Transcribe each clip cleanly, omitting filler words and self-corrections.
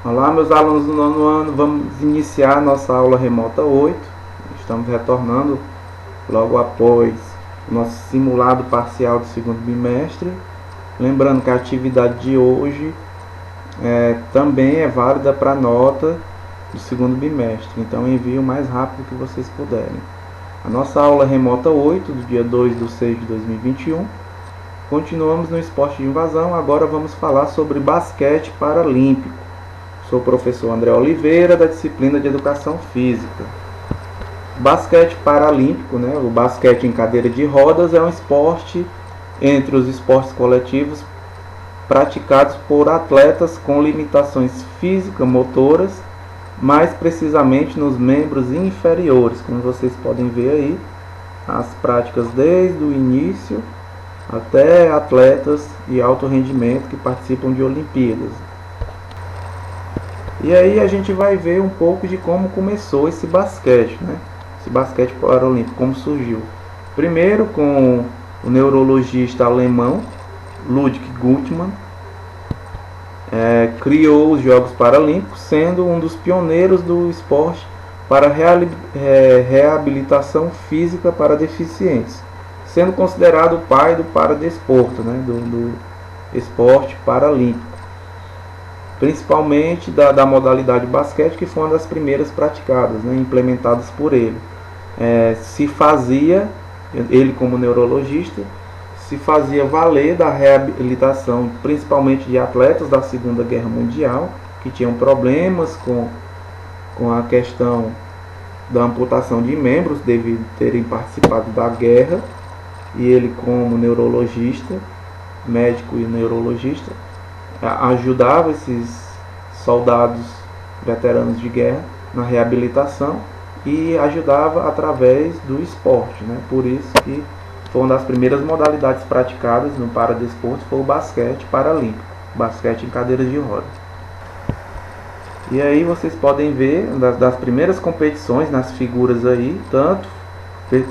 Olá, meus alunos do nono ano, vamos iniciar nossa aula remota 8. Estamos retornando logo após o nosso simulado parcial do segundo bimestre. Lembrando que a atividade de hoje também é válida para a nota do segundo bimestre, então envie o mais rápido que vocês puderem. A nossa aula remota 8, do dia 2/6/2021. Continuamos no esporte de invasão, agora vamos falar sobre basquete paralímpico. Sou o professor André Oliveira, da disciplina de Educação Física. Basquete paralímpico, o basquete em cadeira de rodas, é um esporte entre os esportes coletivos praticados por atletas com limitações físico-motoras, mais precisamente nos membros inferiores. Como vocês podem ver aí, as práticas desde o início até atletas de alto rendimento que participam de Olimpíadas. E aí a gente vai ver um pouco de como começou esse basquete, esse basquete paralímpico, como surgiu. Primeiro com o neurologista alemão Ludwig Guttmann, criou os Jogos Paralímpicos, sendo um dos pioneiros do esporte para reabilitação física para deficientes, sendo considerado o pai do paradesporto, do esporte paralímpico, principalmente da modalidade basquete, que foi uma das primeiras praticadas, implementadas por ele. Ele como neurologista, se fazia valer da reabilitação, principalmente de atletas da Segunda Guerra Mundial, que tinham problemas com a questão da amputação de membros, devido terem participado da guerra, e ele como neurologista, médico e neurologista, ajudava esses soldados veteranos de guerra na reabilitação e ajudava através do esporte, Por isso que foi uma das primeiras modalidades praticadas no paradesporto, foi o basquete paralímpico, basquete em cadeiras de rodas. E aí vocês podem ver das primeiras competições nas figuras aí, tanto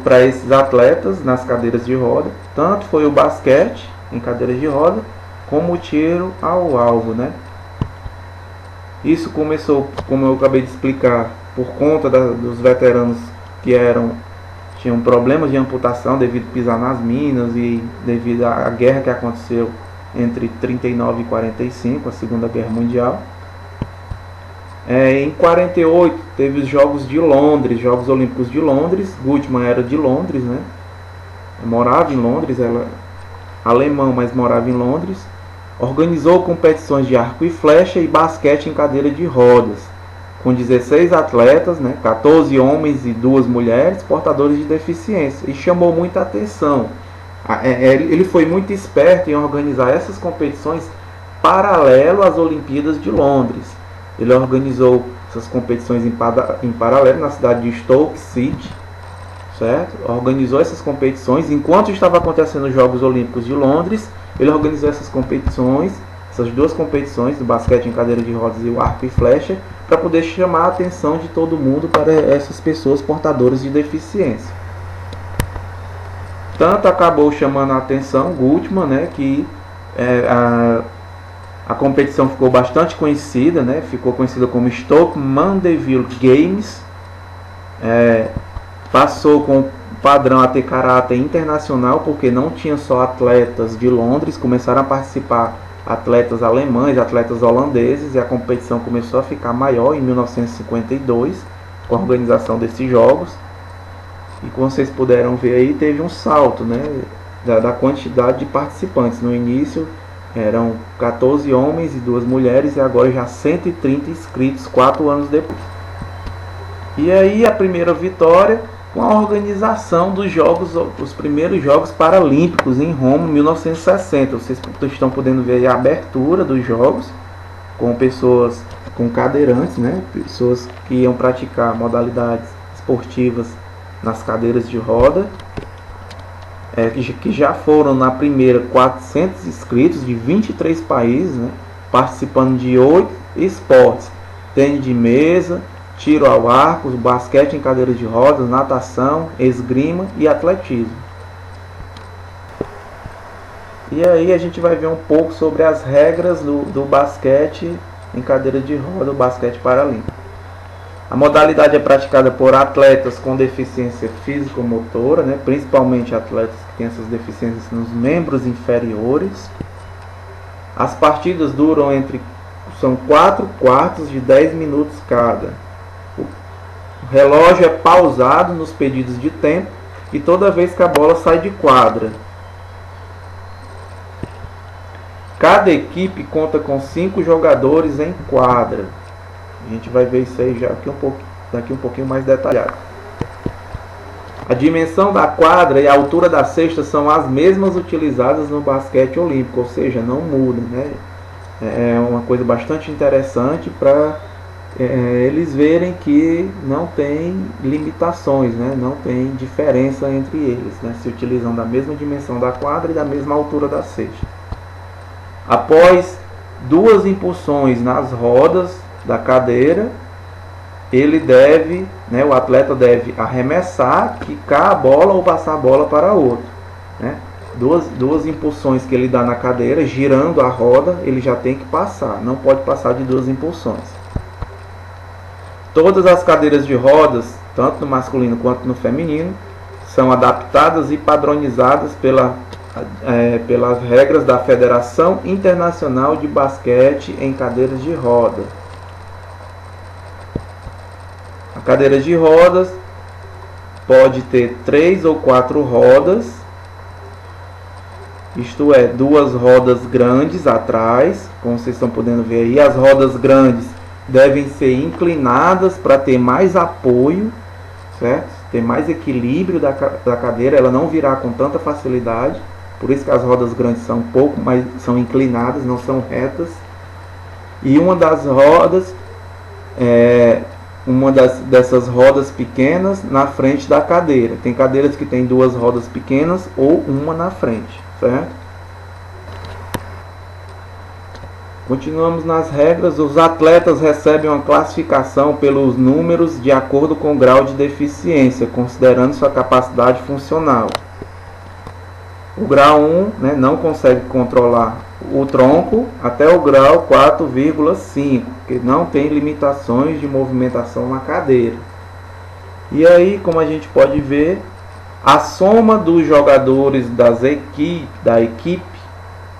para esses atletas nas cadeiras de roda, tanto foi o basquete em cadeiras de roda, como o tiro ao alvo, Isso começou, como eu acabei de explicar, por conta dos veteranos que tinham problemas de amputação devido a pisar nas minas e devido à guerra que aconteceu entre 39 e 45, a Segunda Guerra Mundial. Em 48 teve os Jogos de Londres, Jogos Olímpicos de Londres. Guttmann era de Londres, morava em Londres, ela alemão, mas morava em Londres. Organizou competições de arco e flecha e basquete em cadeira de rodas, com 16 atletas, 14 homens e 2 mulheres portadores de deficiência, e chamou muita atenção. Ele foi muito esperto em organizar essas competições paralelo às Olimpíadas de Londres. Ele organizou essas competições em paralelo na cidade de Stoke City, certo? Organizou essas competições enquanto estava acontecendo os Jogos Olímpicos de Londres. Ele organizou essas duas competições, do basquete em cadeira de rodas e o arco e flecha, para poder chamar a atenção de todo mundo para essas pessoas portadoras de deficiência. Tanto acabou chamando a atenção Guttmann, que a competição ficou bastante conhecida, ficou conhecida como Stoke Mandeville Games. Passou com o padrão a ter caráter internacional, porque não tinha só atletas de Londres, começaram a participar atletas alemães, atletas holandeses, e a competição começou a ficar maior em 1952, com a organização desses jogos. E como vocês puderam ver aí, teve um salto, da quantidade de participantes. No início eram 14 homens e 2 mulheres, e agora já 130 inscritos 4 anos depois. E aí a primeira vitória com a organização dos jogos, os primeiros Jogos Paralímpicos em Roma, em 1960. Vocês estão podendo ver aí a abertura dos jogos, com pessoas com cadeirantes, pessoas que iam praticar modalidades esportivas nas cadeiras de roda, que já foram na primeira 400 inscritos de 23 países, participando de 8 esportes: tênis de mesa, tiro ao arco, basquete em cadeira de rodas, natação, esgrima e atletismo. E aí a gente vai ver um pouco sobre as regras do basquete em cadeira de roda, o basquete paralímpico. A modalidade é praticada por atletas com deficiência físico-motora, né, principalmente atletas que têm essas deficiências nos membros inferiores. As partidas duram são 4 quartos de 10 minutos cada. O relógio é pausado nos pedidos de tempo e toda vez que a bola sai de quadra. Cada equipe conta com 5 jogadores em quadra. A gente vai ver isso aí já daqui um pouquinho mais detalhado. A dimensão da quadra e a altura da cesta são as mesmas utilizadas no basquete olímpico, ou seja, não muda, né? É uma coisa bastante interessante para eles verem que não tem limitações, né? Não tem diferença entre eles, né? Se utilizam da mesma dimensão da quadra e da mesma altura da cesta. Após 2 impulsões nas rodas da cadeira, o atleta deve arremessar, quicar a bola ou passar a bola para outro, né? Duas impulsões que ele dá na cadeira, girando a roda, ele já tem que passar, não pode passar de 2 impulsões. Todas as cadeiras de rodas, tanto no masculino quanto no feminino, são adaptadas e padronizadas pelas regras da Federação Internacional de Basquete em Cadeiras de Roda. A cadeira de rodas pode ter 3 ou 4 rodas, isto é, 2 rodas grandes atrás, como vocês estão podendo ver aí. As rodas grandes devem ser inclinadas para ter mais apoio, certo? Ter mais equilíbrio da cadeira, ela não virar com tanta facilidade. Por isso que as rodas grandes são um pouco mais inclinadas, não são retas. E uma das rodas dessas rodas pequenas na frente da cadeira. Tem cadeiras que tem 2 rodas pequenas ou uma na frente, certo? Continuamos nas regras. Os atletas recebem uma classificação pelos números de acordo com o grau de deficiência, considerando sua capacidade funcional. O grau 1, né, não consegue controlar o tronco até o grau 4,5, que não tem limitações de movimentação na cadeira. E aí, como a gente pode ver, a soma dos jogadores da equipe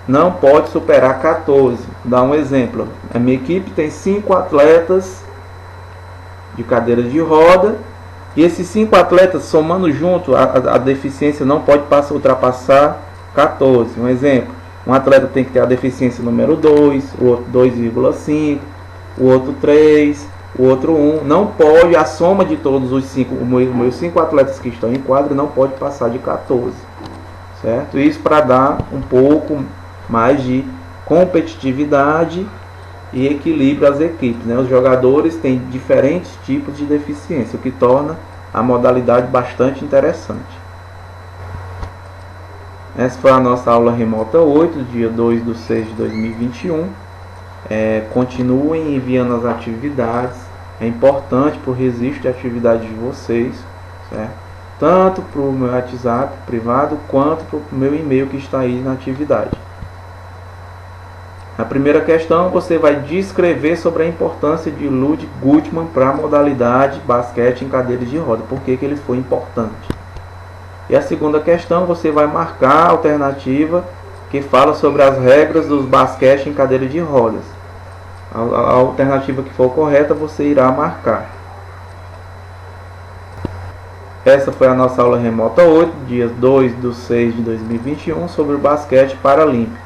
não pode superar 14. Vou dar um exemplo. A minha equipe tem 5 atletas de cadeira de roda. E esses 5 atletas, somando junto, a deficiência não pode ultrapassar 14. Um exemplo, um atleta tem que ter a deficiência número 2, o outro 2,5, o outro 3, o outro 1. Não pode, a soma de todos os 5, meus 5 atletas que estão em quadra, não pode passar de 14. Certo? Isso para dar um pouco mais de competitividade e equilíbrio às equipes, né? Os jogadores têm diferentes tipos de deficiência, o que torna a modalidade bastante interessante. Essa foi a nossa aula remota 8, dia 2/6/2021. Continuem enviando as atividades, é importante para o registro de atividades de vocês, certo? Tanto para o meu WhatsApp privado, quanto para o meu e-mail que está aí na atividade. Na primeira questão, você vai descrever sobre a importância de Ludwig Guttmann para a modalidade basquete em cadeira de roda. Por que ele foi importante? E a segunda questão, você vai marcar a alternativa que fala sobre as regras dos basquete em cadeira de rodas. A alternativa que for correta, você irá marcar. Essa foi a nossa aula remota 8, dia 2/6/2021, sobre o basquete paralímpico.